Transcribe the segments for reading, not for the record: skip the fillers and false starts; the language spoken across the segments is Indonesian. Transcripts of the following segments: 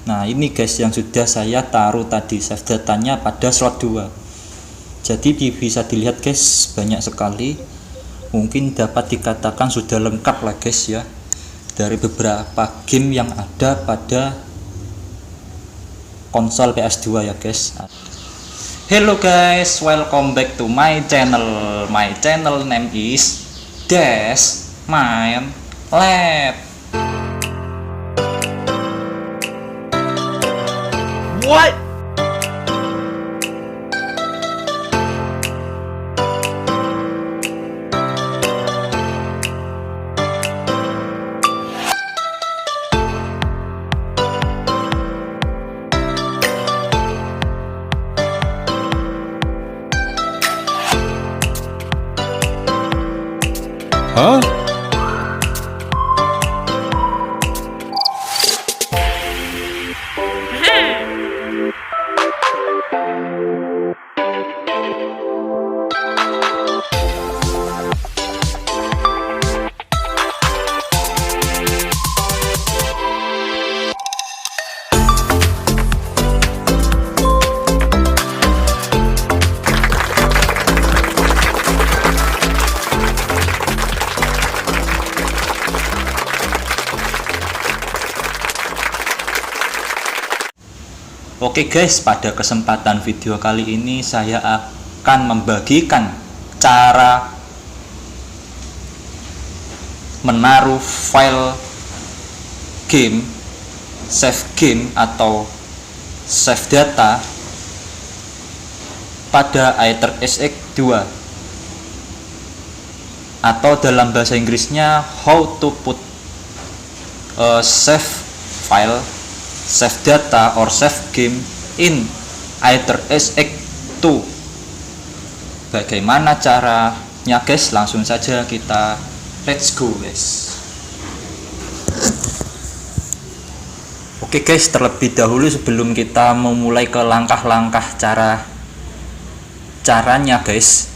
Nah ini guys yang sudah saya taruh tadi save datanya pada slot 2. Jadi bisa dilihat guys, banyak sekali, mungkin dapat dikatakan sudah lengkap lah guys ya, dari beberapa game yang ada pada konsol PS2 ya guys. Hello guys, welcome back to my channel. My channel name is Des Main Lab. What? Huh? Oke guys, pada kesempatan video kali ini saya akan membagikan cara menaruh file game, save game atau save data pada Aether SX2, atau dalam bahasa Inggrisnya how to put a save file, save data or save game in Aether SX2. Bagaimana caranya guys? Langsung saja kita let's go guys. Oke guys, terlebih dahulu sebelum kita memulai ke langkah-langkah caranya guys,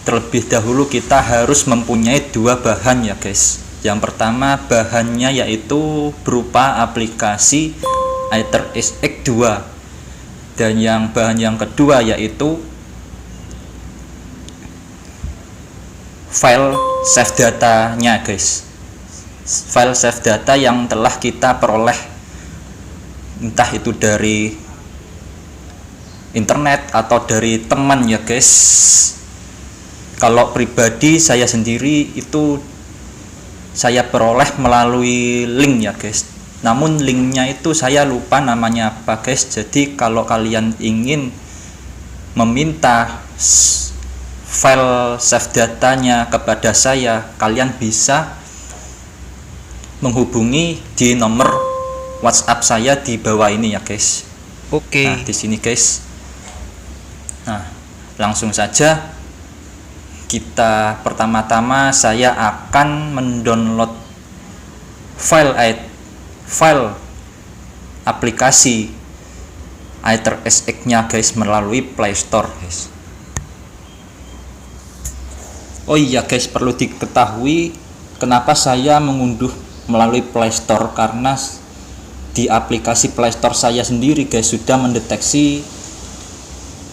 terlebih dahulu kita harus mempunyai dua bahan ya guys. Yang pertama bahannya yaitu berupa aplikasi Aether SX2, dan bahan yang kedua yaitu file save datanya guys. File save data yang telah kita peroleh, entah itu dari internet atau dari teman ya guys. Kalau pribadi saya sendiri itu saya peroleh melalui link ya guys, namun linknya itu saya lupa namanya apa guys. Jadi kalau kalian ingin meminta file save datanya kepada saya, kalian bisa menghubungi di nomor WhatsApp saya di bawah ini ya guys. Oke. Nah di sini guys. Nah langsung saja kita pertama-tama saya akan mendownload file aplikasi Aether SX nya guys melalui Play Store guys. Oh iya guys, perlu diketahui kenapa saya mengunduh melalui Play Store, karena di aplikasi Play Store saya sendiri guys sudah mendeteksi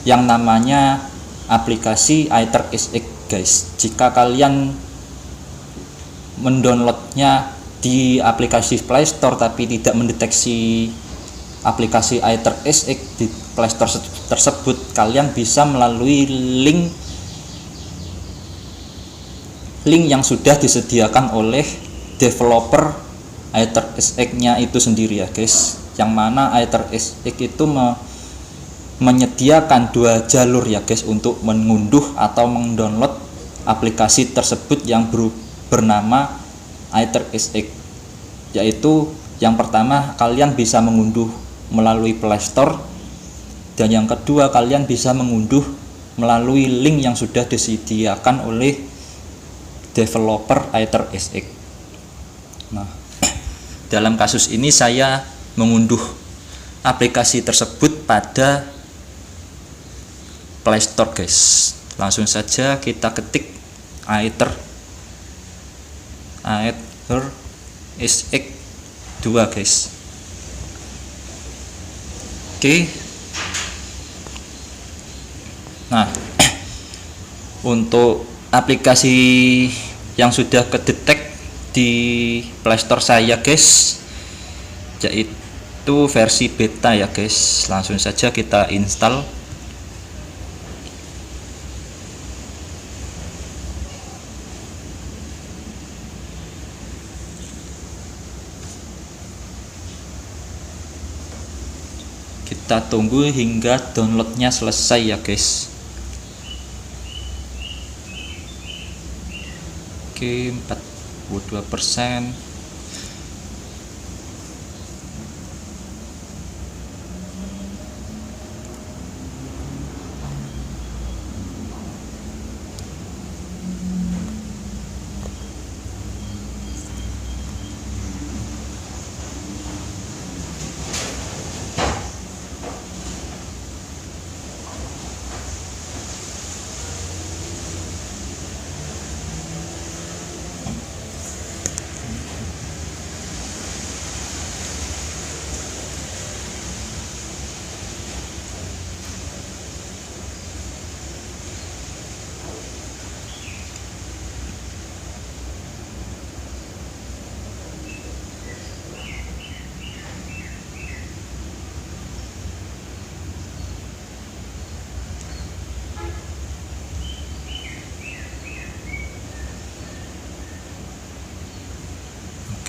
yang namanya aplikasi Aether SX guys. Jika kalian mendownloadnya di aplikasi Play Store tapi tidak mendeteksi aplikasi Aether SX di Play Store tersebut, kalian bisa melalui link yang sudah disediakan oleh developer Aether SX nya itu sendiri ya guys. Yang mana Aether SX itu menyediakan dua jalur ya guys untuk mengunduh atau mendownload aplikasi tersebut yang bernama Aether SX, yaitu yang pertama kalian bisa mengunduh melalui Play Store, dan yang kedua kalian bisa mengunduh melalui link yang sudah disediakan oleh developer Aether SX. Nah dalam kasus ini saya mengunduh aplikasi tersebut pada Play Store guys. Langsung saja kita ketik Aether SX2 guys. Oke. Nah, untuk aplikasi yang sudah kedetek di Playstore saya guys, yaitu versi beta ya guys. Langsung saja kita install. Kita tunggu hingga downloadnya selesai ya guys. Oke, 42%.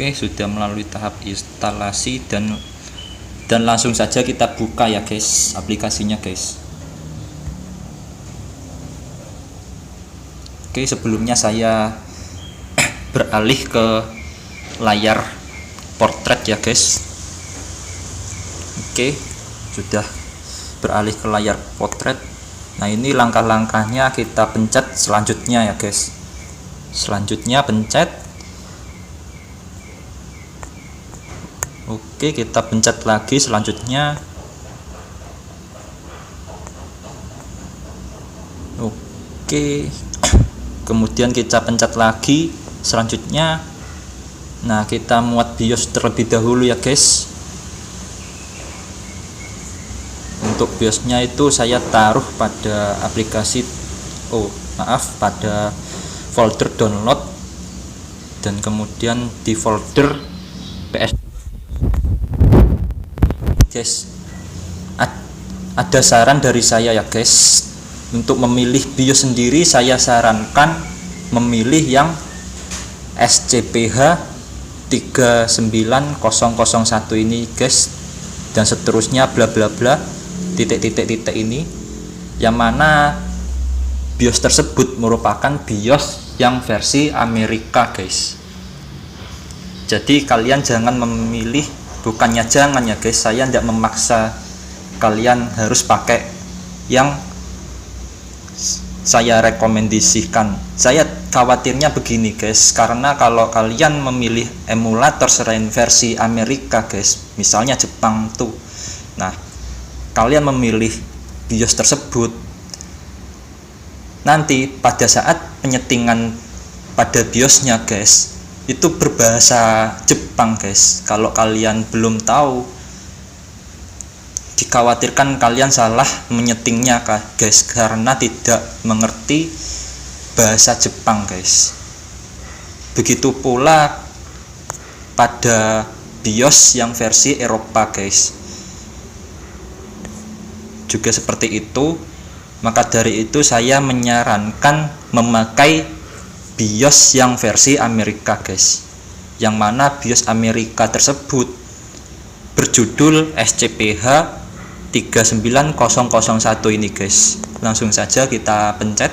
Oke, sudah melalui tahap instalasi dan langsung saja kita buka ya guys aplikasinya guys. Oke, sebelumnya saya beralih ke layar portrait ya guys. Oke, sudah beralih ke layar portrait. Nah, ini langkah-langkahnya kita pencet selanjutnya ya guys. Selanjutnya pencet. Oke, kita pencet lagi selanjutnya. Oke. Kemudian kita pencet lagi selanjutnya. Nah, kita muat BIOS terlebih dahulu ya guys. Untuk BIOSnya itu saya taruh pada aplikasi pada folder download, dan kemudian di folder PS. Guys, ada saran dari saya ya guys, untuk memilih BIOS sendiri saya sarankan memilih yang SCPH 39001 ini guys, dan seterusnya bla bla bla titik ini, yang mana BIOS tersebut merupakan BIOS yang versi Amerika guys. Jadi kalian jangan memilih, bukannya jangan ya guys, saya tidak memaksa kalian harus pakai yang saya rekomendasikan. Saya khawatirnya begini guys, karena kalau kalian memilih emulator selain versi Amerika guys, misalnya Jepang tuh, nah kalian memilih BIOS tersebut, nanti pada saat penyetingan pada BIOSnya guys, itu berbahasa Jepang guys. Kalau kalian belum tahu, dikhawatirkan kalian salah menyetingnya guys, karena tidak mengerti bahasa Jepang guys. Begitu pula pada BIOS yang versi Eropa guys, juga seperti itu. Maka dari itu saya menyarankan memakai BIOS yang versi Amerika guys, yang mana BIOS Amerika tersebut berjudul SCPH 39001 ini guys. Langsung saja kita pencet.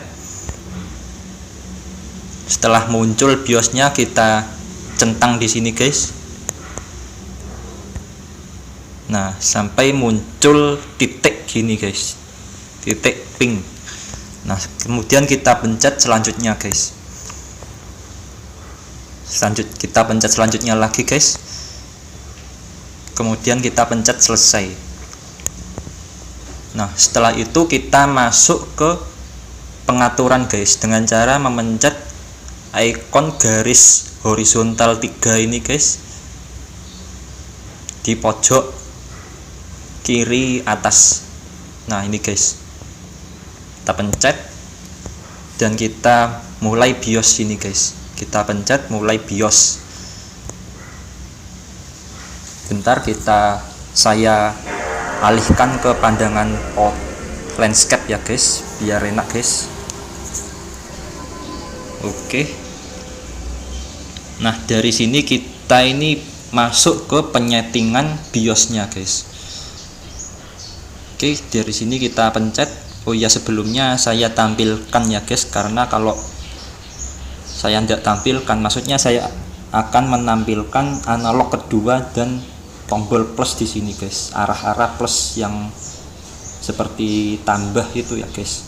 Setelah muncul BIOSnya, kita centang di sini guys. Nah, sampai muncul titik gini guys, titik pink. Nah, kemudian kita pencet selanjutnya guys. Kita pencet selanjutnya lagi guys. Kemudian kita pencet selesai. Nah, setelah itu kita masuk ke pengaturan guys, dengan cara memencet ikon garis horizontal 3 ini guys, di pojok kiri atas. Nah ini guys, kita pencet dan kita mulai BIOS ini guys. Kita pencet mulai BIOS. Bentar, saya alihkan ke pandangan landscape ya guys, biar enak guys. Oke. Nah dari sini kita ini masuk ke penyetingan BIOS-nya guys. Oke, dari sini kita pencet. Oh ya, sebelumnya saya tampilkan ya guys, karena kalau saya tidak tampilkan, maksudnya saya akan menampilkan analog kedua dan tombol plus di sini guys, arah-arah plus yang seperti tambah itu ya guys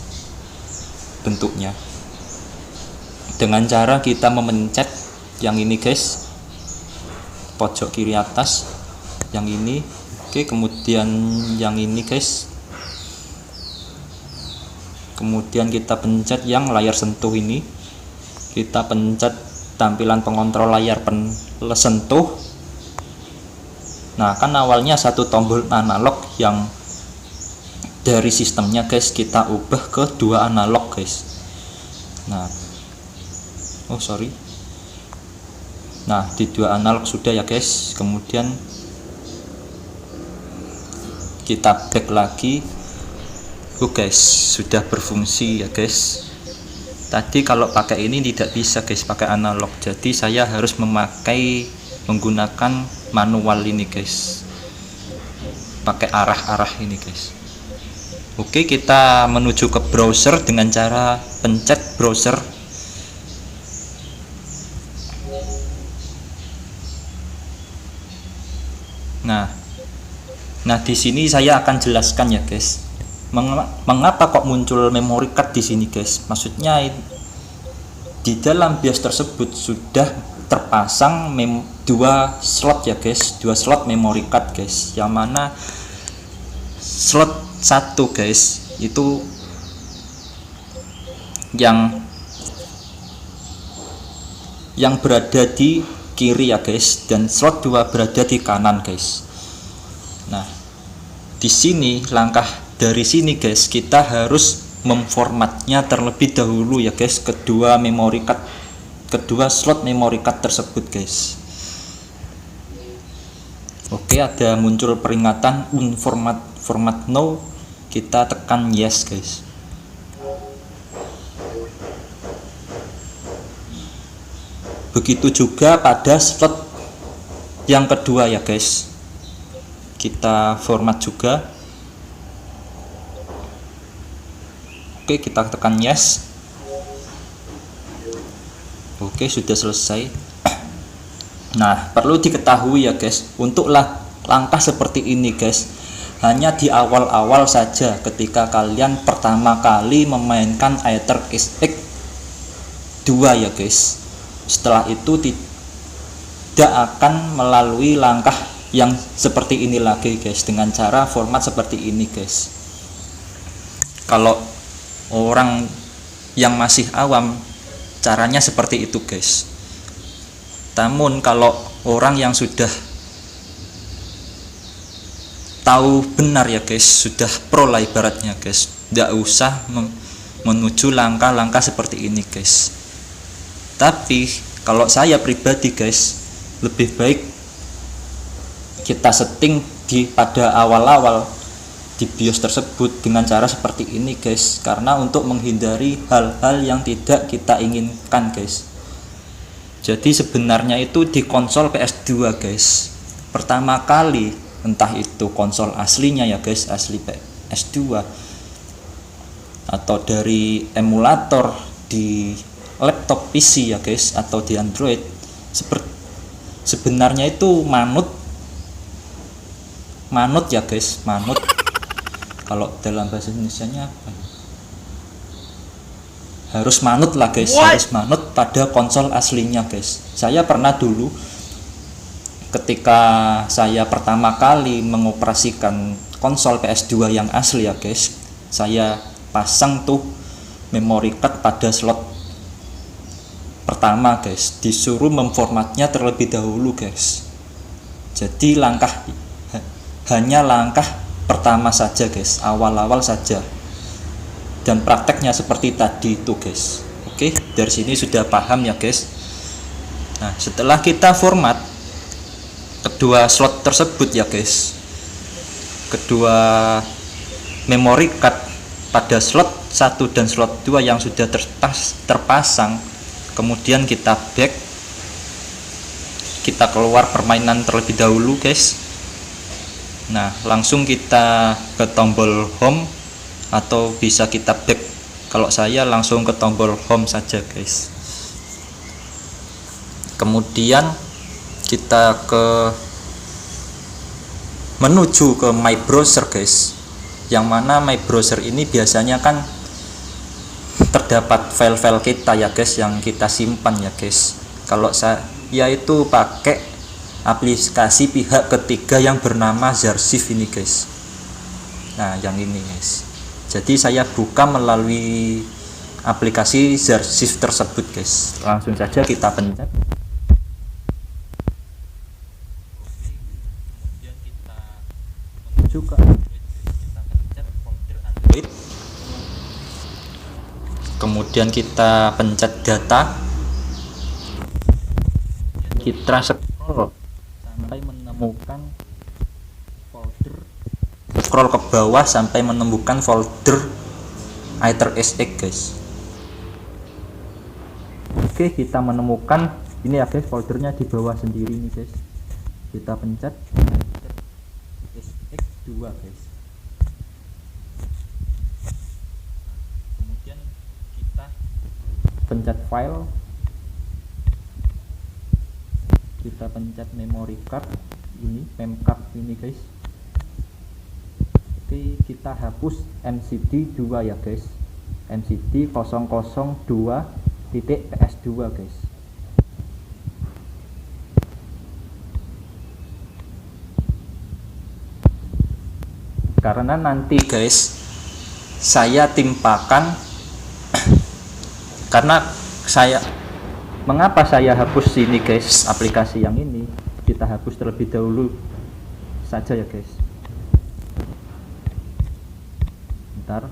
bentuknya, dengan cara kita memencet yang ini guys, pojok kiri atas yang ini. Oke, kemudian yang ini guys, kemudian kita pencet yang layar sentuh ini, kita pencet tampilan pengontrol layar sentuh. Nah kan awalnya satu tombol analog yang dari sistemnya guys, kita ubah ke 2 analog guys. Nah di 2 analog sudah ya guys. Kemudian kita back lagi. Guys, sudah berfungsi ya guys. Tadi kalau pakai ini tidak bisa guys, pakai analog, jadi saya harus menggunakan manual ini guys, pakai arah-arah ini guys. Oke, kita menuju ke browser dengan cara pencet browser. Nah di sini saya akan jelaskan ya guys, mengapa kok muncul memory card di sini guys. Maksudnya di dalam BIOS tersebut sudah terpasang 2 slot ya guys, 2 slot memory card guys, yang mana slot 1 guys itu yang berada di kiri ya guys, dan slot 2 berada di kanan guys. Nah di sini langkah dari sini guys, kita harus memformatnya terlebih dahulu ya guys, kedua slot memory card tersebut guys. Oke, ada muncul peringatan format no, kita tekan yes guys. Begitu juga pada slot yang kedua ya guys, kita format juga. Oke, kita tekan yes. Oke, sudah selesai. Nah perlu diketahui ya guys, untuk langkah seperti ini guys, hanya di awal-awal saja ketika kalian pertama kali memainkan AetherX 2 ya guys. Setelah itu tidak akan melalui langkah yang seperti ini lagi guys, dengan cara format seperti ini guys. Kalau orang yang masih awam, caranya seperti itu guys. Namun kalau orang yang sudah tahu benar ya guys, sudah pro lah ibaratnya guys, tidak usah menuju langkah-langkah seperti ini guys. Tapi kalau saya pribadi guys, lebih baik kita setting pada awal-awal di BIOS tersebut dengan cara seperti ini guys, karena untuk menghindari hal-hal yang tidak kita inginkan guys. Jadi sebenarnya itu di konsol PS2 guys, pertama kali, entah itu konsol aslinya ya guys, asli PS2, atau dari emulator di laptop PC ya guys, atau di Android, sebenarnya itu manut ya guys, manut. Kalau dalam bahasa Indonesianya apa? Harus manut lah guys. What? Harus manut pada konsol aslinya guys. Saya pernah dulu ketika saya pertama kali mengoperasikan konsol PS2 yang asli ya guys, saya pasang tuh memory card pada slot pertama guys, disuruh memformatnya terlebih dahulu guys. Jadi hanya langkah pertama saja guys, awal-awal saja, dan prakteknya seperti tadi itu guys. Oke, dari sini sudah paham ya guys. Nah, setelah kita format kedua slot tersebut ya guys, kedua memory card pada slot 1 dan slot 2 yang sudah terpasang, kemudian kita back, kita keluar permainan terlebih dahulu guys. Nah, langsung kita ke tombol home, atau bisa kita back. Kalau saya langsung ke tombol home saja guys. Kemudian kita menuju ke my browser guys, yang mana my browser ini biasanya kan terdapat file-file kita ya guys, yang kita simpan ya guys. Kalau saya itu pakai aplikasi pihak ketiga yang bernama Zarzif ini guys. Nah, yang ini guys. Jadi saya buka melalui aplikasi Zarzif tersebut guys. Langsung saja kita pencet. Kemudian kita menuju ke Android, kita pencet folder Android. Kemudian kita pencet data. Kita scroll sampai menemukan folder, scroll ke bawah sampai menemukan folder AetherSX guys. Oke, kita menemukan ini ya guys, foldernya di bawah sendiri nih guys. Kita pencet AetherSX2 guys. Kemudian kita pencet file, kita pencet memory card ini, memcard ini guys. Oke, kita hapus MCD2 ya guys, MCD 002.ps2 guys. Karena nanti guys saya timpakan karena mengapa saya hapus ini guys, aplikasi yang ini kita hapus terlebih dahulu saja ya guys. Bentar.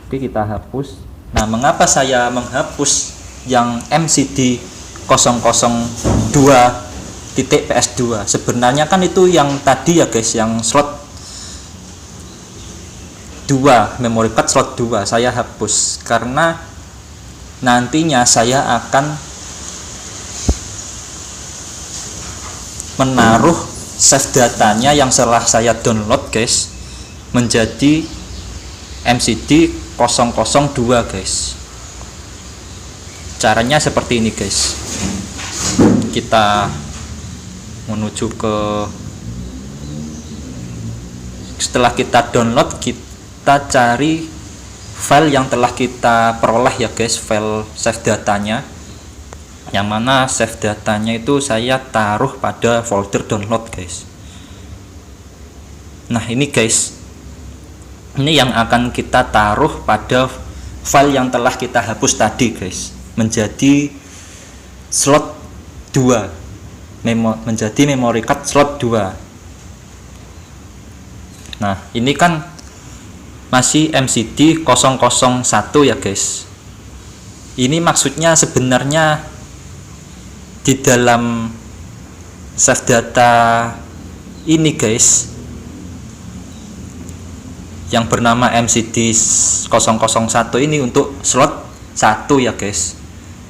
Oke, kita hapus. Nah, mengapa saya menghapus yang MCD 002.ps2? Sebenarnya kan itu yang tadi ya guys, yang slot 2, memory card slot 2 saya hapus karena nantinya saya akan menaruh save datanya yang setelah saya download guys menjadi MCD 002 guys. Caranya seperti ini guys. Kita menuju ke, setelah kita download, kita cari file yang telah kita peroleh ya guys, file save datanya, yang mana save datanya itu saya taruh pada folder download guys. Nah, ini guys, ini yang akan kita taruh pada file yang telah kita hapus tadi guys, menjadi slot 2, menjadi memory card slot 2. Nah, ini kan masih MCD 001 ya guys. Ini maksudnya sebenarnya di dalam save data ini guys, yang bernama MCD 001 ini untuk slot 1 ya guys,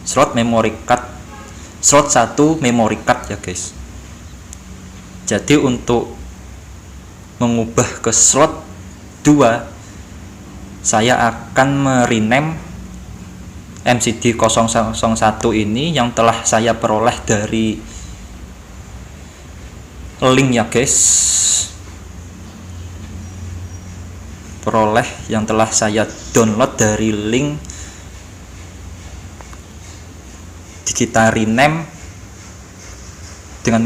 slot memory card slot 1 memory card ya guys. Jadi untuk mengubah ke slot 2, saya akan merename MCD 001 ini yang telah saya peroleh dari link ya guys, peroleh yang telah saya download dari link. Kita rename dengan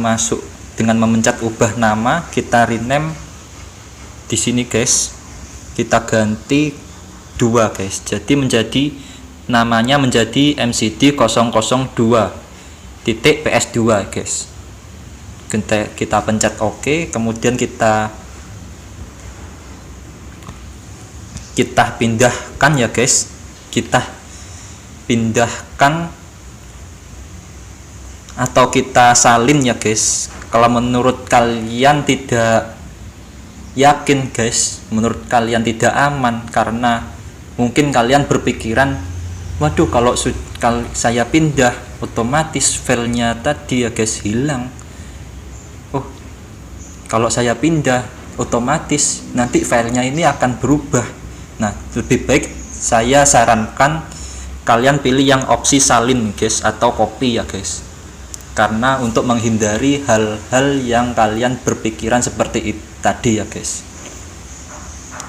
memencet ubah nama, kita rename di sini guys, kita ganti 2 guys, jadi namanya menjadi MCD 002.ps2 guys. kita pencet OK, kemudian kita pindahkan ya guys, kita pindahkan atau kita salin ya guys. Kalau menurut kalian tidak yakin guys, menurut kalian tidak aman, karena mungkin kalian berpikiran, waduh kalau saya pindah otomatis filenya tadi ya guys hilang. Oh, kalau saya pindah otomatis nanti filenya ini akan berubah. Nah, lebih baik saya sarankan kalian pilih yang opsi salin guys atau copy ya guys, karena untuk menghindari hal-hal yang kalian berpikiran seperti itu tadi ya guys.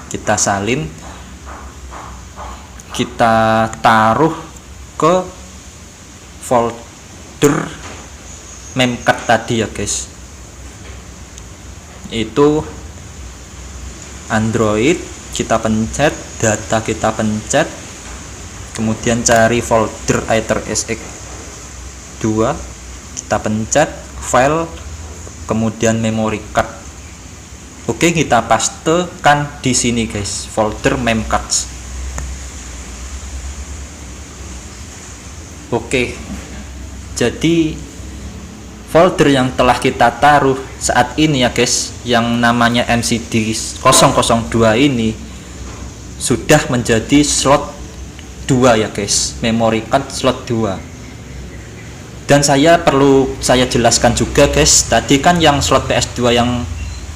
Kita salin, kita taruh ke folder memcard tadi ya guys, itu Android. Kita pencet data, kita pencet, kemudian cari folder AetherSX 2, kita pencet file, kemudian memory card. Oke, kita pastekan di sini guys, folder memcards. Oke, jadi folder yang telah kita taruh saat ini ya guys, yang namanya MCD 002 ini sudah menjadi slot 2 ya guys, memory card slot 2. Dan perlu saya jelaskan juga guys, tadi kan yang slot PS2 yang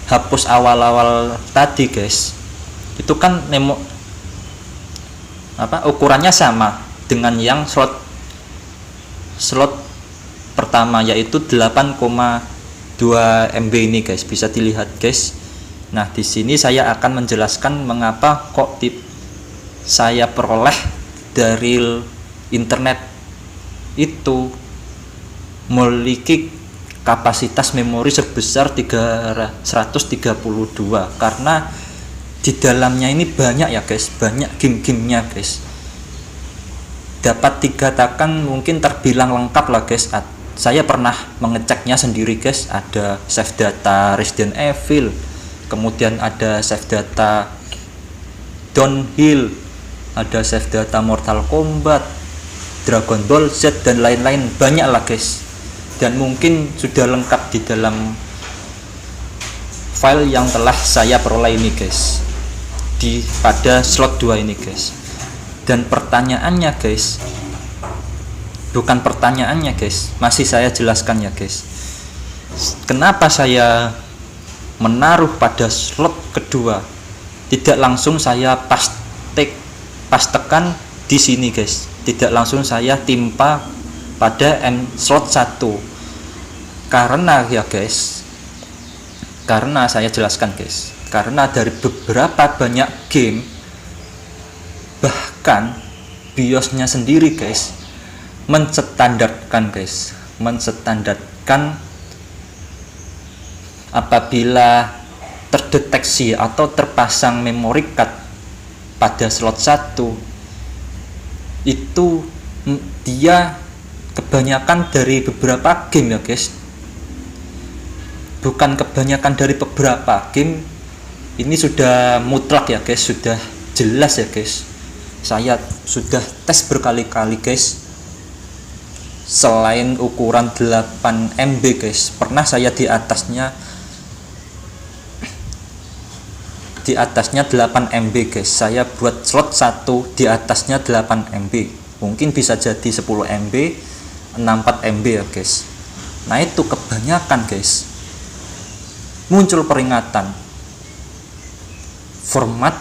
hapus awal-awal tadi guys, itu kan ukurannya sama dengan yang slot pertama, yaitu 8,2 MB ini guys, bisa dilihat guys. Nah, di sini saya akan menjelaskan mengapa kok saya peroleh dari internet itu memiliki kapasitas memori sebesar 132, karena di dalamnya ini banyak ya guys, banyak game-gamenya guys. Dapat dikatakan mungkin terbilang lengkap lah guys. Saya pernah mengeceknya sendiri guys, ada save data Resident Evil, kemudian ada save data Downhill, ada save data Mortal Kombat, Dragon Ball Z, dan lain-lain, banyak lah guys. Dan mungkin sudah lengkap di dalam file yang telah saya peroleh ini guys, pada slot 2 ini guys. Dan pertanyaannya guys, masih saya jelaskan ya guys, kenapa saya menaruh pada slot kedua, tidak langsung saya pastekan di sini guys, tidak langsung saya timpa pada slot 1. Karena ya guys, karena saya jelaskan guys, karena dari beberapa banyak game, bahkan BIOS-nya sendiri guys menstandarkan apabila terdeteksi atau terpasang memory card pada slot 1, itu dia kebanyakan dari beberapa game ya guys, bukan kebanyakan dari beberapa game, ini sudah mutlak ya guys, sudah jelas ya guys. Saya sudah tes berkali-kali guys. Selain ukuran 8 MB guys, pernah saya di atasnya 8 MB guys. Saya buat slot 1 di atasnya 8 MB. Mungkin bisa jadi 10 MB, 64 MB ya guys. Nah, itu kebanyakan guys. Muncul peringatan format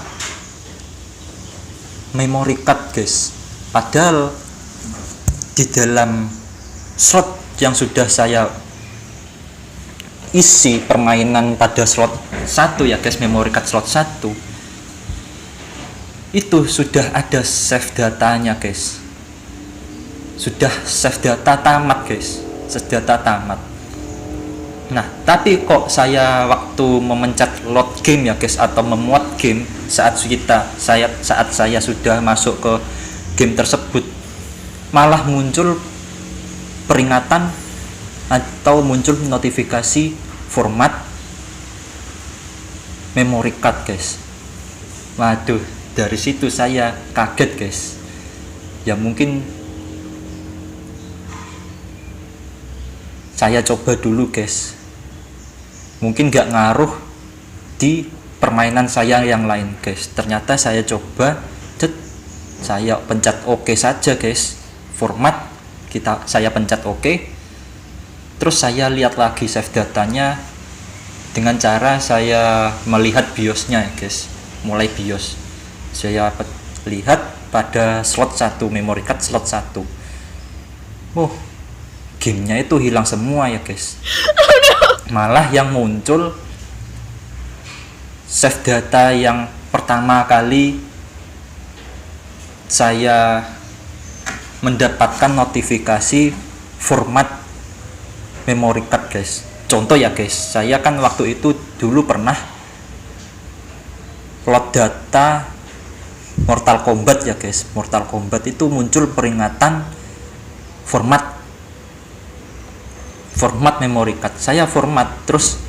memory card guys. Padahal di dalam slot yang sudah saya isi permainan pada slot 1 ya guys, memory card slot 1 itu sudah ada save datanya guys, sudah save data tamat guys, save data tamat. Nah, tapi kok saya waktu memencet load game ya guys, atau memuat game, saat saya sudah masuk ke game tersebut, malah muncul peringatan atau muncul notifikasi format memory card guys. Waduh, dari situ saya kaget guys. Ya mungkin saya coba dulu guys, mungkin gak ngaruh di permainan saya yang lain guys. Ternyata saya coba, saya pencet OK saja guys, format saya pencet OK, terus saya lihat lagi save datanya dengan cara saya melihat BIOS-nya guys. Mulai BIOS saya lihat pada slot 1, memory card slot 1. Gamenya itu hilang semua ya guys. Malah yang muncul save data yang pertama kali saya mendapatkan notifikasi format memory card guys. Contoh ya guys, saya kan waktu itu dulu pernah load data Mortal Kombat ya guys. Mortal Kombat itu muncul peringatan format memory card. Saya format, terus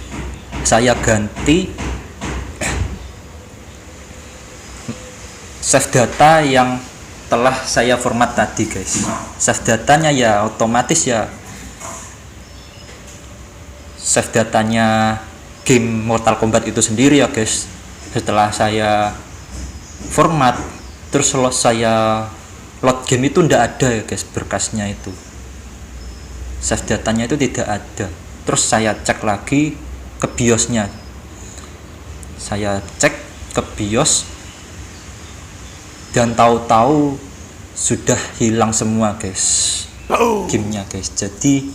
saya ganti save data yang telah saya format tadi guys. Save datanya ya otomatis ya save datanya game Mortal Kombat itu sendiri ya guys. Setelah saya format, terus saya load game itu ndak ada ya guys, berkasnya itu, save datanya itu tidak ada. Terus saya cek lagi ke BIOS-nya, saya cek ke BIOS dan tahu-tahu sudah hilang semua guys gamenya guys. Jadi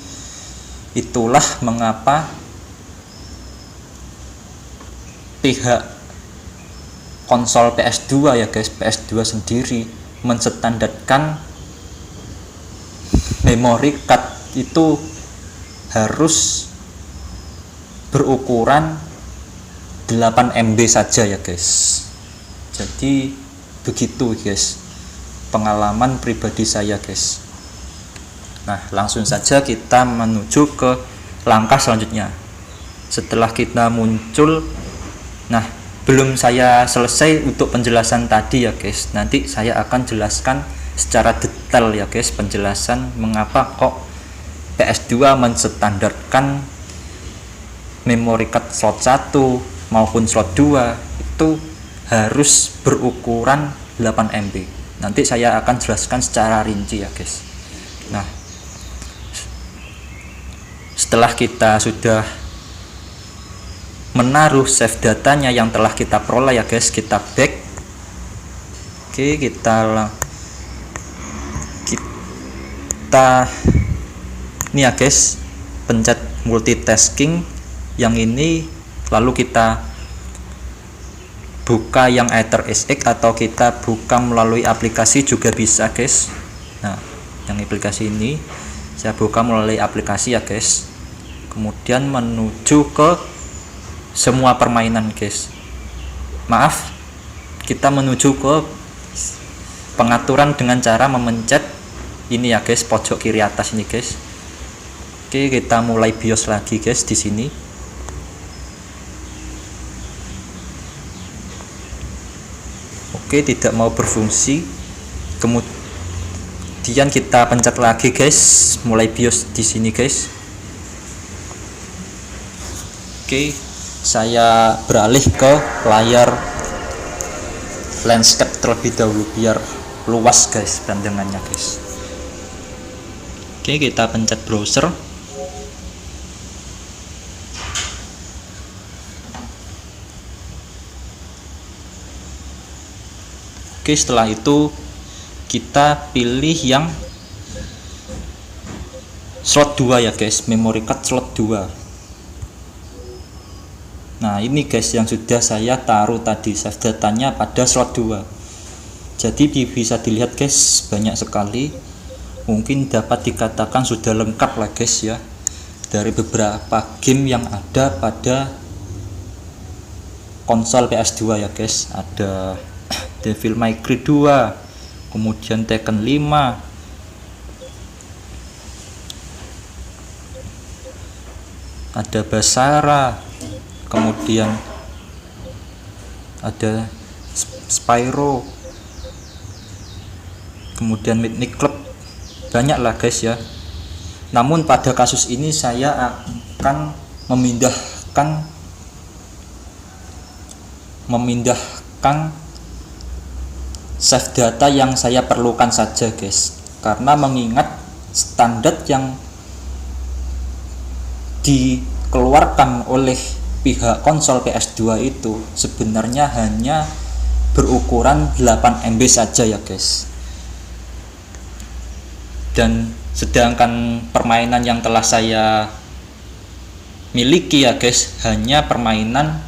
itulah mengapa pihak konsol PS2 ya guys, PS2 sendiri menstandarkan memory card itu harus berukuran 8 MB saja ya guys. Jadi begitu guys pengalaman pribadi saya guys. Nah, langsung saja kita menuju ke langkah selanjutnya. Setelah kita muncul, nah belum saya selesai untuk penjelasan tadi ya guys. Nanti saya akan jelaskan secara detail ya guys penjelasan mengapa kok PS2 menstandarkan memory card slot 1 maupun slot 2 itu harus berukuran 8 MB. Nanti saya akan jelaskan secara rinci ya guys. Nah, setelah kita sudah menaruh save datanya yang telah kita peroleh ya guys, kita back. Oke, kita ini ya guys, pencet multitasking yang ini, lalu kita buka yang AetherSX atau kita buka melalui aplikasi juga bisa guys. Nah, yang aplikasi ini saya buka melalui aplikasi ya guys, kemudian menuju ke semua permainan guys. Maaf, kita menuju ke pengaturan dengan cara memencet ini ya guys, pojok kiri atas ini guys. Oke, kita mulai BIOS lagi guys di sini. Oke, tidak mau berfungsi. Kemudian kita pencet lagi guys, mulai BIOS di sini guys. Oke, saya beralih ke layar landscape terlebih dahulu biar luas guys pandangannya guys. Oke, kita pencet browser. Oke, setelah itu kita pilih yang slot 2 ya guys, memory card slot 2. Nah, ini guys yang sudah saya taruh tadi save datanya pada slot 2. Jadi bisa dilihat guys, banyak sekali. Mungkin dapat dikatakan sudah lengkap lah guys ya, dari beberapa game yang ada pada konsol PS2 ya guys. Ada Devil May Cry 2, kemudian Tekken 5, ada Basara, kemudian ada Spyro, kemudian Midnight Club, banyak lah guys ya. Namun pada kasus ini saya akan memindahkan save data yang saya perlukan saja guys, karena mengingat standar yang dikeluarkan oleh pihak konsol PS2 itu sebenarnya hanya berukuran 8 MB saja ya guys. Dan sedangkan permainan yang telah saya miliki ya guys hanya permainan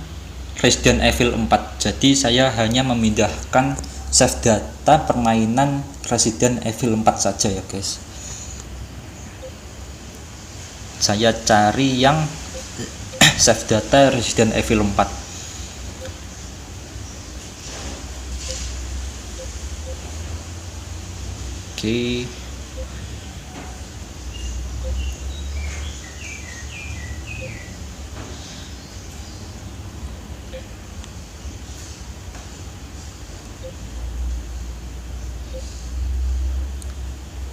Resident Evil 4. Jadi saya hanya memindahkan save data permainan Resident Evil 4 saja ya guys. Saya cari yang save data Resident Evil 4. Oke.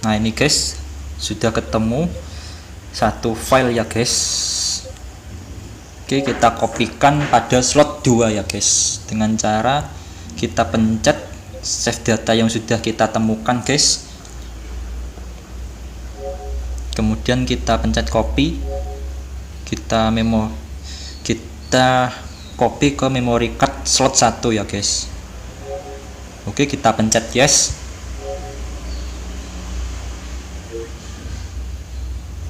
Nah ini guys, sudah ketemu satu file ya guys. Oke, kita kopikan pada slot 2 ya guys, dengan cara kita pencet save data yang sudah kita temukan guys, kemudian kita pencet copy, kita copy ke memory card slot 1 ya guys. Oke, kita pencet yes.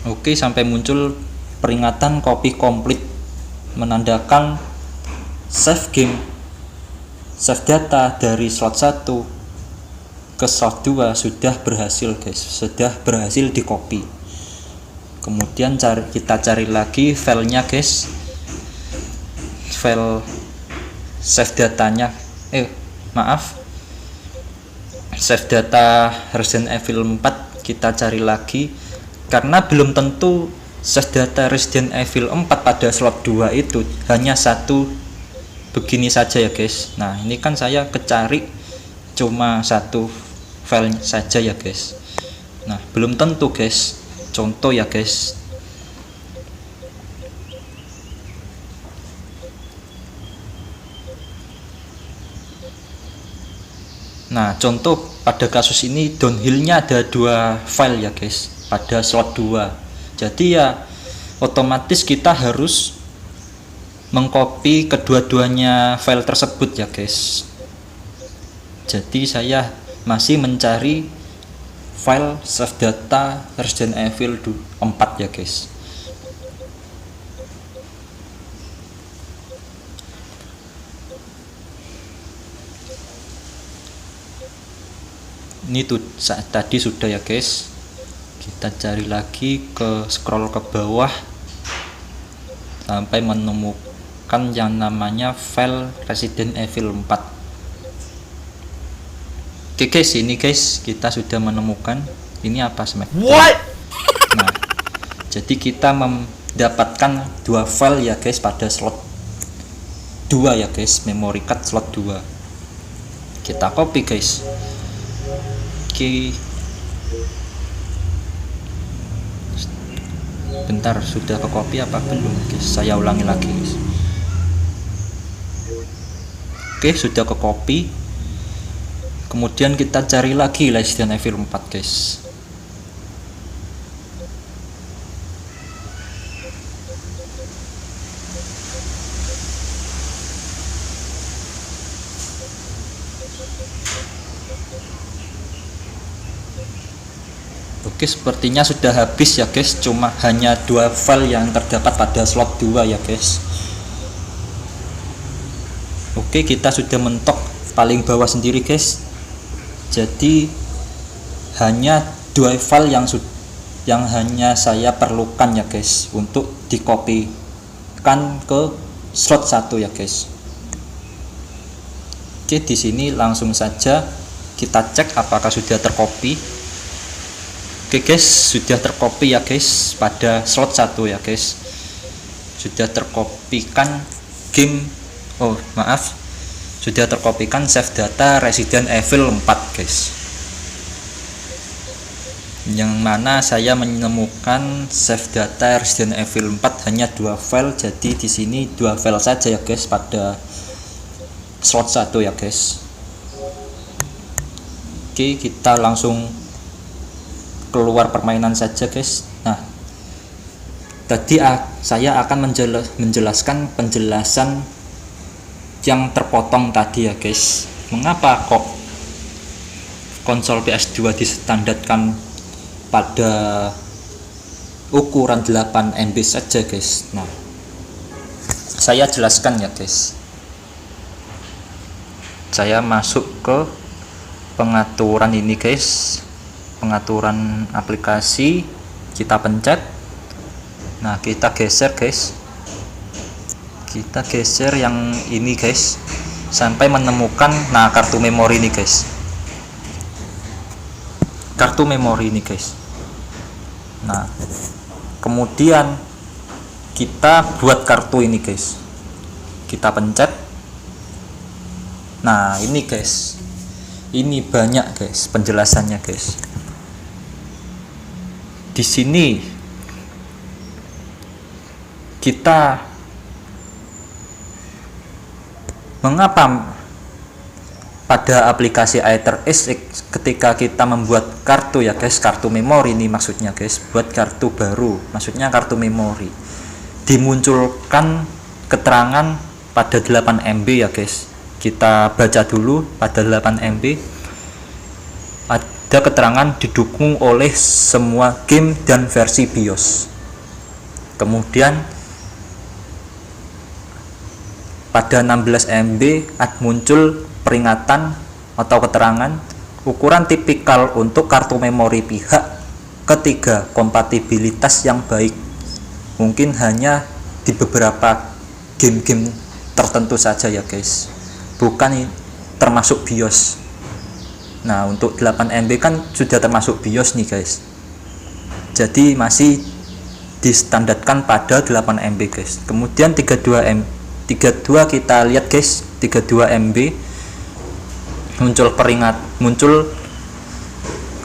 Oke, sampai muncul peringatan copy complete, menandakan save data dari slot 1 ke slot 2 sudah berhasil guys, sudah berhasil di copy. Kemudian kita cari lagi filenya guys, file save datanya, save data Resident Evil 4 kita cari lagi, karena belum tentu save data Resident Evil 4 pada slot 2 itu hanya satu begini saja ya guys. Nah ini kan saya kecari cuma satu file saja ya guys. Nah belum tentu guys, contoh ya guys. Nah contoh pada kasus ini downhillnya ada 2 file ya guys pada slot 2. Jadi ya otomatis kita harus mengcopy kedua-duanya file tersebut ya guys. Jadi saya masih mencari file save data Resident Evil 4 ya guys. Ini tuh tadi sudah ya guys. Kita cari lagi, scroll ke bawah sampai menemukan yang namanya file Resident Evil 4. Oke guys, ini guys kita sudah menemukan. Ini apa Smackdown? What? Nah, jadi kita mendapatkan 2 file ya guys pada slot 2 ya guys, memory card slot 2. Kita copy guys. Oke. Bentar, sudah ke copy apa belum guys? Saya ulangi lagi guys. Oke, sudah ke copy. Kemudian kita cari lagi Resident Evil 4 guys. Oke, sepertinya sudah habis ya guys, cuma hanya 2 file yang terdapat pada slot 2 ya guys. Oke, kita sudah mentok paling bawah sendiri guys. Jadi hanya 2 file yang hanya saya perlukan ya guys untuk dikopikan ke slot 1 ya guys. Oke, di sini langsung saja kita cek apakah sudah tercopy. Oke guys, sudah tercopy ya guys pada slot 1 ya guys. sudah terkopikan game sudah terkopikan save data Resident Evil 4 guys, yang mana saya menemukan save data Resident Evil 4 hanya 2 file. Jadi di sini 2 file saja ya guys pada slot 1 ya guys. Oke, kita langsung keluar permainan saja guys. Nah, tadi saya akan menjelaskan penjelasan yang terpotong tadi ya guys. Mengapa kok konsol PS2 distandarkan pada ukuran 8 MB saja guys. Nah, saya jelaskan ya guys. Saya masuk ke pengaturan ini guys, pengaturan aplikasi, kita pencet. Nah, kita geser guys, kita geser yang ini guys sampai menemukan kartu memori ini guys, kartu memori ini guys. Nah, kemudian kita buat kartu ini guys, kita pencet. Nah, ini guys, ini banyak guys penjelasannya guys. Di sini kita mengapa pada aplikasi AetherSX ketika kita membuat kartu ya guys, kartu memori ini maksudnya guys, buat kartu baru, maksudnya kartu memori, dimunculkan keterangan pada 8 MB ya guys. Kita baca dulu pada 8 MB. Ada keterangan didukung oleh semua game dan versi BIOS. Kemudian pada 16 MB muncul peringatan atau keterangan ukuran tipikal untuk kartu memori pihak ketiga, kompatibilitas yang baik, mungkin hanya di beberapa game-game tertentu saja ya guys, bukan termasuk BIOS. Nah, untuk 8 MB kan sudah termasuk BIOS nih guys, jadi masih distandarkan pada 8 MB guys. Kemudian 32 kita lihat guys, 32 MB muncul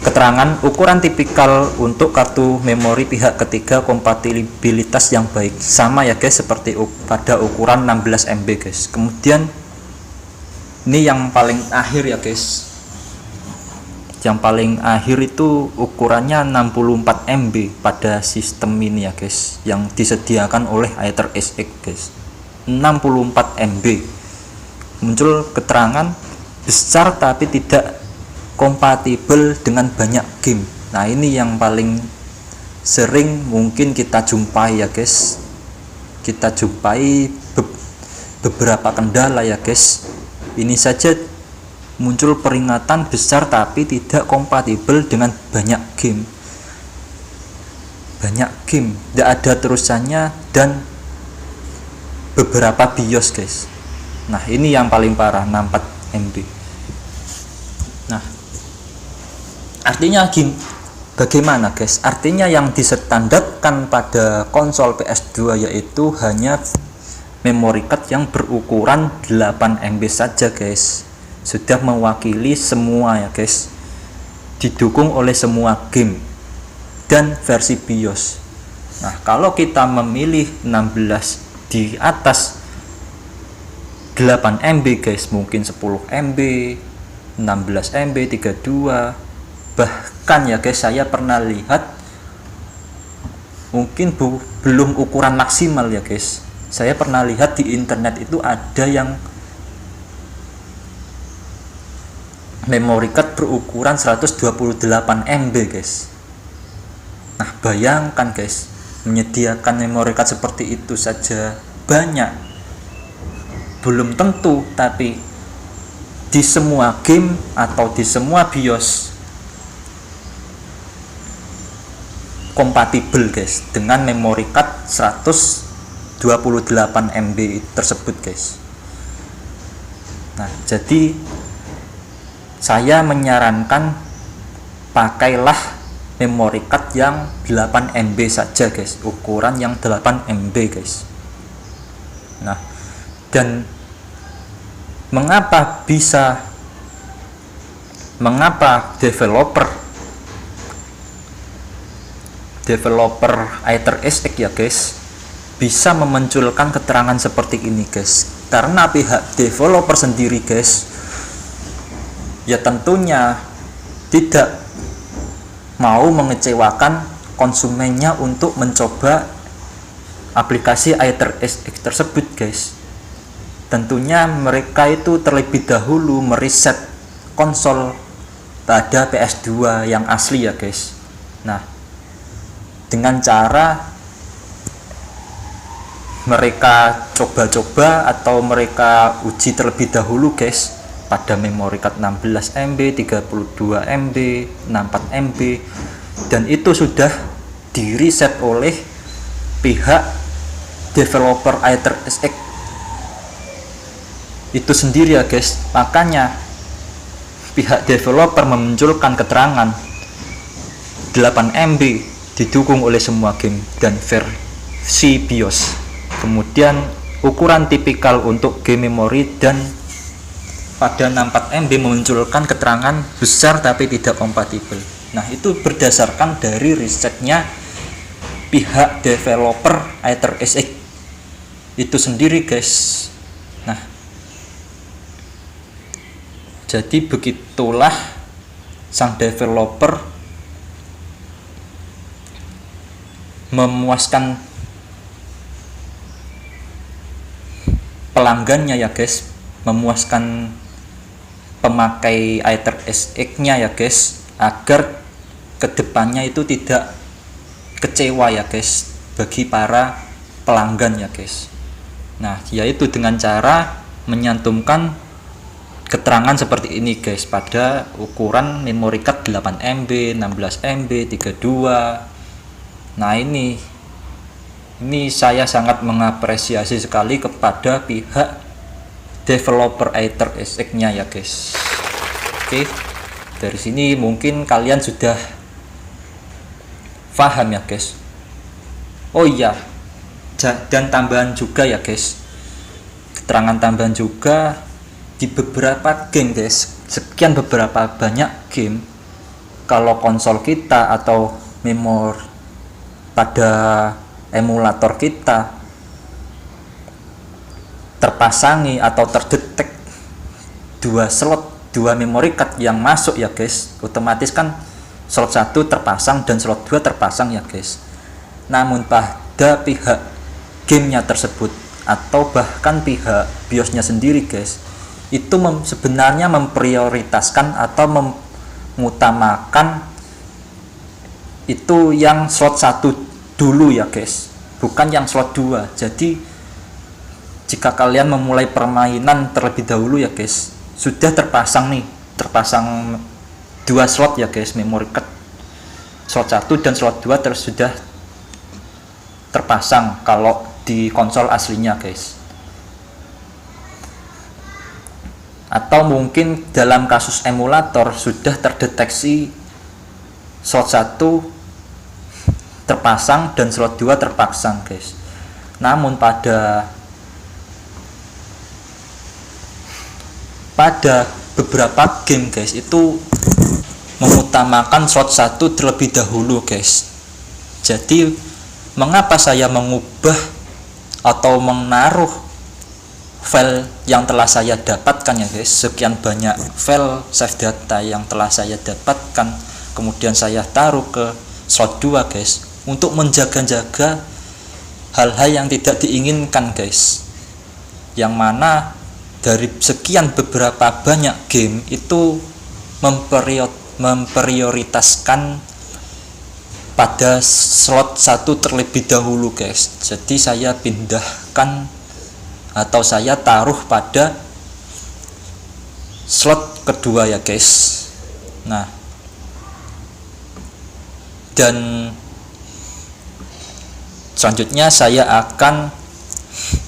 keterangan ukuran tipikal untuk kartu memori pihak ketiga, kompatibilitas yang baik, sama ya guys seperti pada ukuran 16 MB guys. Kemudian ini yang paling akhir ya guys, yang paling akhir itu ukurannya 64 MB pada sistem ini ya guys, yang disediakan oleh AetherSX guys, 64 MB. Muncul keterangan besar tapi tidak kompatibel dengan banyak game. Nah, ini yang paling sering mungkin kita jumpai ya guys, kita jumpai beberapa kendala ya guys. Ini saja muncul peringatan besar tapi tidak kompatibel dengan banyak game, tidak ada terusannya, dan beberapa BIOS guys. Nah, ini yang paling parah, 64 MB. Nah, artinya bagaimana guys? Artinya yang distandarkan pada konsol PS2 yaitu hanya memory card yang berukuran 8 MB saja guys, sudah mewakili semua ya guys, didukung oleh semua game dan versi BIOS. Nah, kalau kita memilih 16 di atas 8 MB guys, mungkin 10 MB, 16 MB, 32, bahkan ya guys, saya pernah lihat mungkin belum ukuran maksimal ya guys. Saya pernah lihat di internet itu ada yang memory card berukuran 128 MB guys. Nah, bayangkan guys, menyediakan memory card seperti itu saja banyak, belum tentu tapi di semua game atau di semua BIOS kompatibel guys dengan memory card 128 MB tersebut guys. Nah, jadi saya menyarankan pakailah memory card yang 8 MB saja guys, ukuran yang 8 MB guys. Nah, dan mengapa developer AetherSX ya guys bisa memunculkan keterangan seperti ini guys, karena pihak developer sendiri guys ya tentunya tidak mau mengecewakan konsumennya untuk mencoba aplikasi AetherSX tersebut guys. Tentunya mereka itu terlebih dahulu meriset konsol pada PS2 yang asli ya guys. Nah, dengan cara mereka coba-coba atau mereka uji terlebih dahulu guys pada memory card 16 MB, 32 MB, 64 MB, dan itu sudah di reset oleh pihak developer AetherSX itu sendiri ya guys. Makanya pihak developer memunculkan keterangan 8 MB didukung oleh semua game dan versi BIOS. Kemudian ukuran tipikal untuk game memory, dan pada 64 MB memunculkan keterangan besar tapi tidak kompatibel. Nah, itu berdasarkan dari risetnya pihak developer AetherSX itu sendiri guys. Nah, jadi begitulah sang developer memuaskan pelanggannya ya guys, memuaskan pemakai AetherSX-nya ya guys, agar kedepannya itu tidak kecewa ya guys bagi para pelanggan ya guys. Nah, yaitu dengan cara menyantumkan keterangan seperti ini guys pada ukuran memory card 8 MB, 16 MB, 32. Nah, ini saya sangat mengapresiasi sekali kepada pihak developer AetherSX-nya ya guys. Oke, dari sini mungkin kalian sudah paham ya guys. Oh iya, dan tambahan juga ya guys, keterangan tambahan juga di beberapa game guys, sekian beberapa banyak game, kalau konsol kita atau memori pada emulator kita terpasangi atau terdetek dua memory card yang masuk ya guys, otomatis kan slot 1 terpasang dan slot 2 terpasang ya guys. Namun pada pihak gamenya tersebut atau bahkan pihak BIOSnya sendiri guys, itu sebenarnya memprioritaskan atau mengutamakan itu yang slot 1 dulu ya guys, bukan yang slot 2. Jadi jika kalian memulai permainan terlebih dahulu ya guys, sudah terpasang 2 slot ya guys, memory card slot 1 dan slot 2 sudah terpasang kalau di konsol aslinya guys. Atau mungkin dalam kasus emulator sudah terdeteksi slot 1 terpasang dan slot 2 terpasang guys. Namun pada beberapa game guys itu mengutamakan slot 1 terlebih dahulu guys. Jadi mengapa saya mengubah atau menaruh file yang telah saya dapatkan ya guys, sekian banyak file save data yang telah saya dapatkan, kemudian saya taruh ke slot 2 guys, untuk menjaga-jaga hal-hal yang tidak diinginkan guys, yang mana dari sekian beberapa banyak game itu memprioritaskan pada slot 1 terlebih dahulu guys. Jadi saya pindahkan atau saya taruh pada slot kedua ya guys. Nah, dan selanjutnya saya akan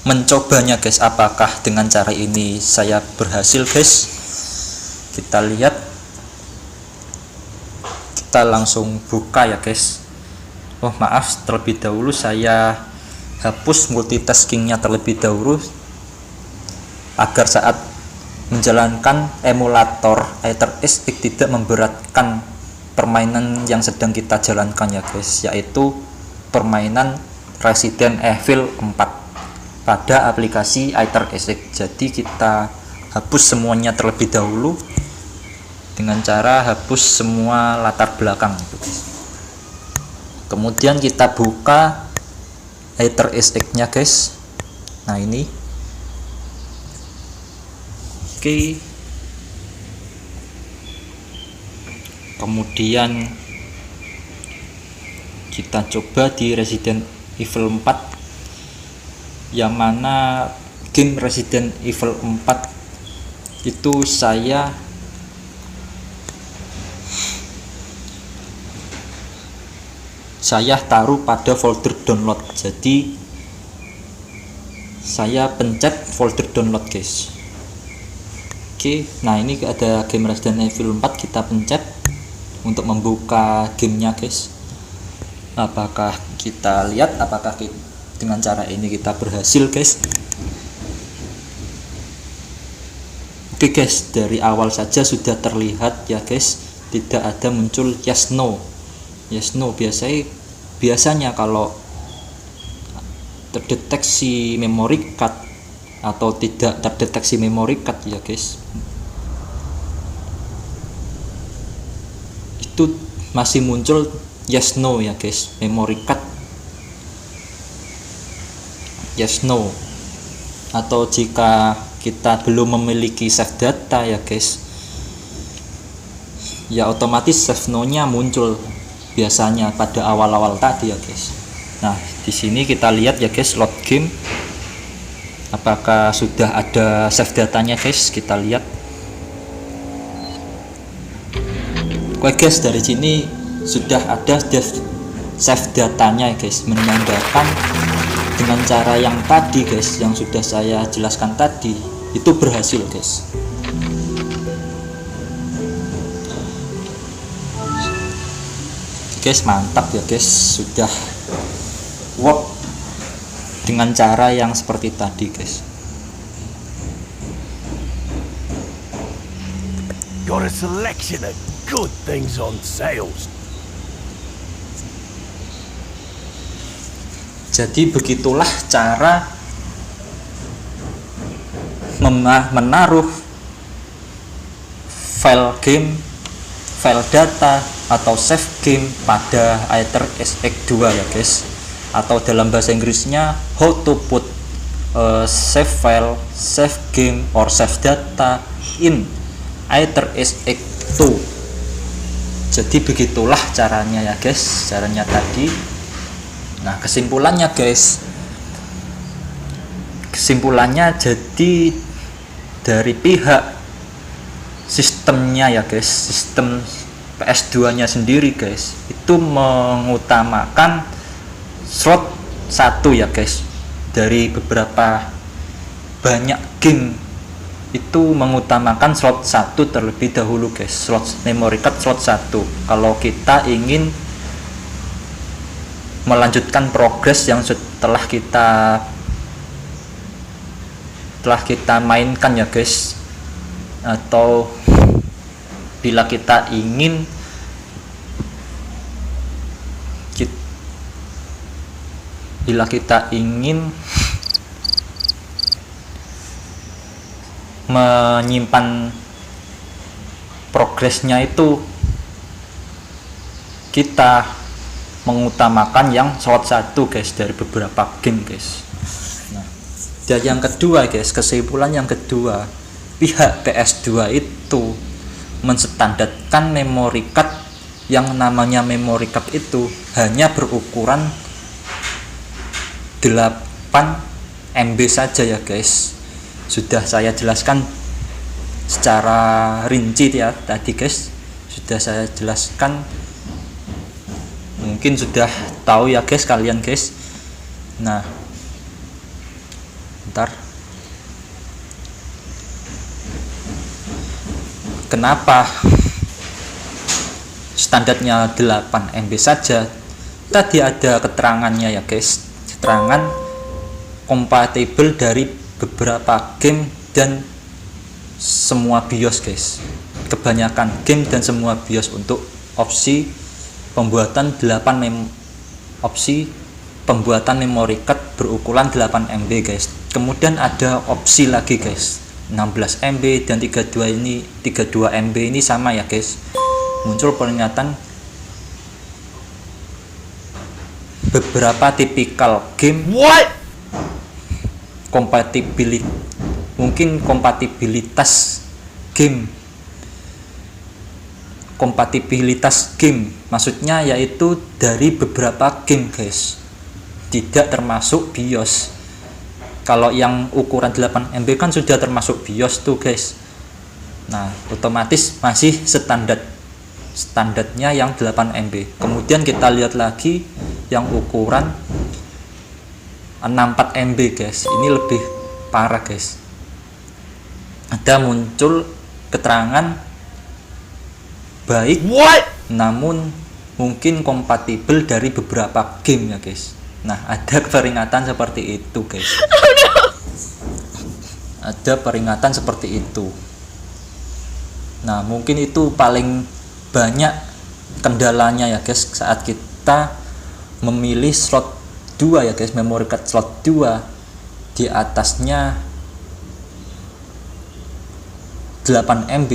mencobanya guys, apakah dengan cara ini saya berhasil guys. Kita lihat, kita langsung buka ya guys. Oh maaf, terlebih dahulu saya hapus multitaskingnya terlebih dahulu agar saat menjalankan emulator AetherSX tidak memberatkan permainan yang sedang kita jalankan ya guys, yaitu permainan Resident Evil 4 pada aplikasi AetherSX. Jadi kita hapus semuanya terlebih dahulu dengan cara hapus semua latar belakang itu guys. Kemudian kita buka AetherSX nya guys. Nah ini oke. Kemudian kita coba di Resident Evil 4, yang mana game Resident Evil 4 itu saya taruh pada folder download. Jadi saya pencet folder download guys. Oke, nah ini ada game Resident Evil 4, kita pencet untuk membuka gamenya guys. Apakah kita lihat apakah dengan cara ini kita berhasil guys? Oke guys, dari awal saja sudah terlihat ya guys, tidak ada muncul yes no. Yes no biasanya kalau terdeteksi memory card atau tidak terdeteksi memory card ya guys, itu masih muncul yes no ya guys, memory card yes no. Atau jika kita belum memiliki save data ya guys, ya otomatis save no nya muncul biasanya pada awal-awal tadi ya guys. Nah di sini kita lihat ya guys, load game apakah sudah ada save datanya guys, kita lihat. Oke guys, dari sini sudah ada save datanya guys, menandakan dengan cara yang tadi guys, yang sudah saya jelaskan tadi, itu berhasil guys. Guys mantap ya guys, sudah work dengan cara yang seperti tadi guys. Got a selection of good things on sales. Jadi begitulah cara menaruh file game, file data atau save game pada AetherSX 2 ya guys, atau dalam bahasa Inggrisnya how to put save file, save game or save data in AetherSX 2. Jadi begitulah caranya ya guys, caranya tadi. Nah kesimpulannya guys, jadi dari pihak sistemnya ya guys, sistem PS2 nya sendiri guys, itu mengutamakan slot 1 ya guys. Dari beberapa banyak game itu mengutamakan slot 1 terlebih dahulu guys, slot memory card slot 1. Kalau kita ingin melanjutkan progres yang setelah kita mainkan ya guys, atau bila kita ingin menyimpan progresnya, itu kita mengutamakan yang slot 1 guys dari beberapa game guys. Nah, dan yang kedua guys, kesimpulan yang kedua, pihak PS2 itu menstandarkan memory card yang namanya memory card itu hanya berukuran 8 MB saja ya guys. Sudah saya jelaskan secara rinci ya tadi guys, sudah saya jelaskan, mungkin sudah tahu ya guys kalian guys. Nah bentar, kenapa standarnya 8 MB saja? Tadi ada keterangannya ya guys, keterangan kompatibel dari beberapa game dan semua BIOS guys. Kebanyakan game dan semua BIOS untuk opsi pembuatan opsi pembuatan memory card berukuran 8 MB guys. Kemudian ada opsi lagi guys, 16 MB dan 32 MB ini sama ya guys. Muncul peringatan beberapa tipikal game kompatibilitas game maksudnya yaitu dari beberapa game guys, tidak termasuk BIOS. Kalau yang ukuran 8 MB kan sudah termasuk BIOS tuh guys. Nah otomatis masih standarnya yang 8 MB. Kemudian kita lihat lagi yang ukuran 64 MB guys, ini lebih parah guys. Ada muncul keterangan baik namun mungkin kompatibel dari beberapa game ya guys. Nah ada peringatan seperti itu guys. Ada peringatan seperti itu. Nah mungkin itu paling banyak kendalanya ya guys saat kita memilih slot 2 ya guys, memory card slot 2 di atasnya 8 MB.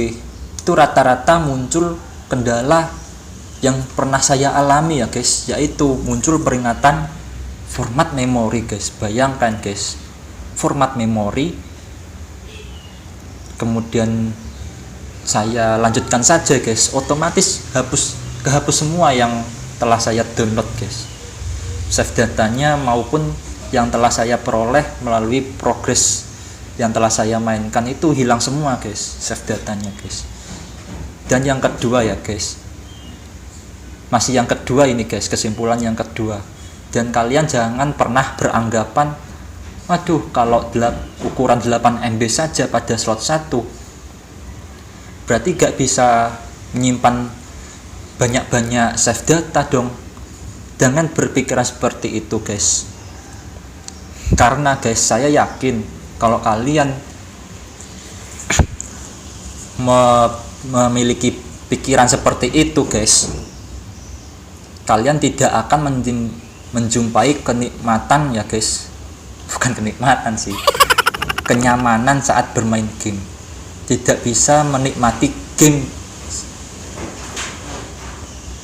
Itu rata-rata muncul kendala yang pernah saya alami ya guys, yaitu muncul peringatan format memori guys. Bayangkan guys, format memori. Kemudian saya lanjutkan saja guys, otomatis kehapus semua yang telah saya download guys, save datanya maupun yang telah saya peroleh melalui progres yang telah saya mainkan itu hilang semua guys, save datanya guys. Dan yang kedua ya guys, masih yang kedua ini guys, kesimpulan yang kedua, dan kalian jangan pernah beranggapan waduh kalau ukuran 8 MB saja pada slot 1 berarti gak bisa menyimpan banyak-banyak save data dong. Jangan berpikiran seperti itu guys, karena guys saya yakin kalau kalian memiliki pikiran seperti itu guys, kalian tidak akan menjumpai kenikmatan ya guys, bukan kenikmatan sih, kenyamanan saat bermain game. Tidak bisa menikmati game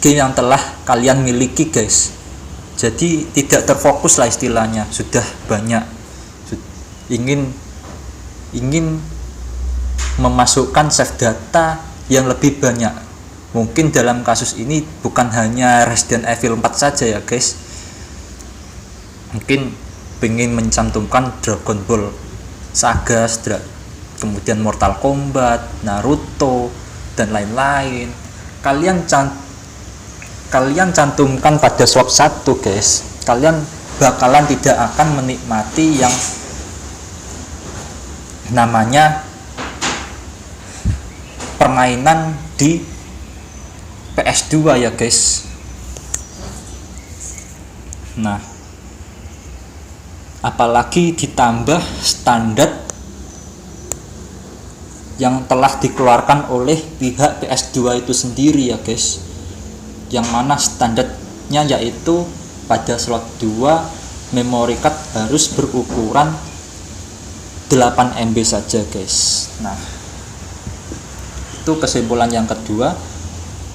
yang telah kalian miliki guys. Jadi tidak terfokus lah istilahnya, sudah banyak ingin memasukkan save data yang lebih banyak. Mungkin dalam kasus ini bukan hanya Resident Evil 4 saja ya guys, mungkin pengen mencantumkan Dragon Ball Saga, kemudian Mortal Kombat, Naruto dan lain-lain. Kalian cantumkan pada slot 1 guys, kalian bakalan tidak akan menikmati yang namanya permainan di PS2 ya guys. Nah apalagi ditambah standar yang telah dikeluarkan oleh pihak PS2 itu sendiri ya guys, yang mana standarnya yaitu pada slot 2 memory card harus berukuran 8 MB saja guys. Nah itu kesimpulan yang kedua.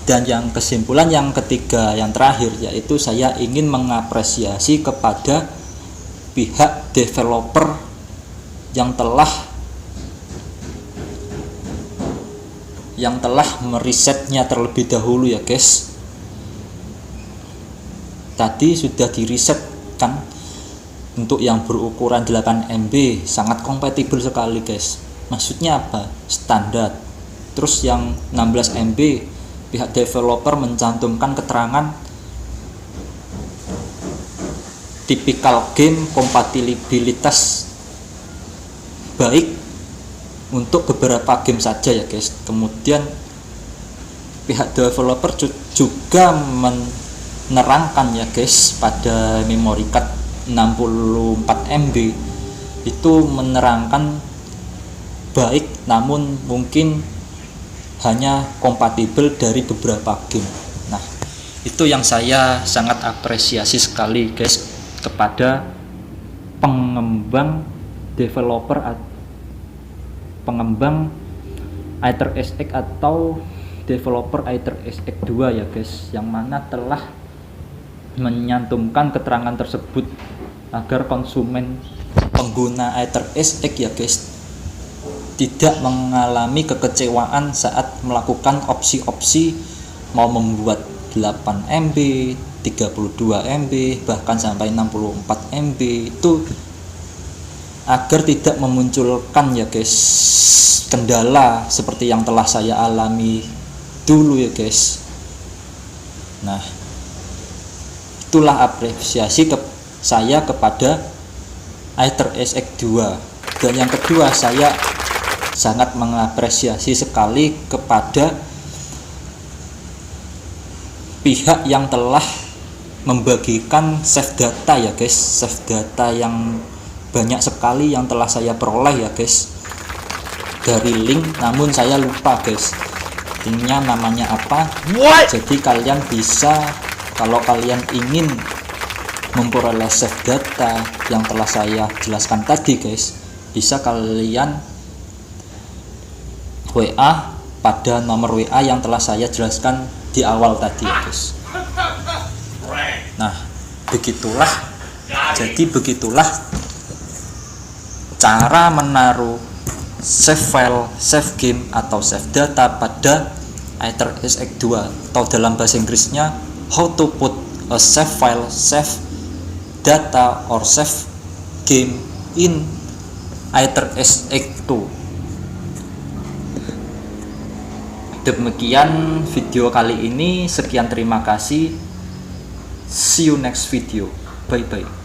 Dan yang kesimpulan yang ketiga, yang terakhir, yaitu saya ingin mengapresiasi kepada pihak developer yang telah merisetnya terlebih dahulu ya guys. Tadi sudah diriset kan, untuk yang berukuran 8 MB sangat kompatibel sekali guys. Maksudnya apa? Standar. Terus yang 16 MB pihak developer mencantumkan keterangan tipikal game kompatibilitas baik untuk beberapa game saja ya guys. Kemudian pihak developer juga menerangkan ya guys pada memory card 64 MB itu menerangkan baik, namun mungkin hanya kompatibel dari beberapa game. Nah, itu yang saya sangat apresiasi sekali guys kepada pengembang Aether SX atau developer Aether SX 2 ya guys, yang mana telah menyantumkan keterangan tersebut agar konsumen pengguna Aether SX ya guys tidak mengalami kekecewaan saat melakukan opsi-opsi mau membuat 8 MB, 32 MB, bahkan sampai 64 MB itu, agar tidak memunculkan ya guys kendala seperti yang telah saya alami dulu ya guys. Nah, itulah apresiasi saya kepada Aether SX 2. Dan yang kedua, saya sangat mengapresiasi sekali kepada pihak yang telah membagikan save data ya guys, save data yang banyak sekali yang telah saya peroleh ya guys dari link, namun saya lupa guys linknya namanya apa. Jadi kalian bisa, kalau kalian ingin memperoleh save data yang telah saya jelaskan tadi guys, bisa kalian WA pada nomor WA yang telah saya jelaskan di awal tadi guys. Nah, begitulah, jadi begitulah cara menaruh save file, save game atau save data pada Aether SX 2, atau dalam bahasa Inggrisnya how to put a save file, save data or save game in Aether SX 2. Demikian video kali ini, sekian, terima kasih, see you next video, bye bye.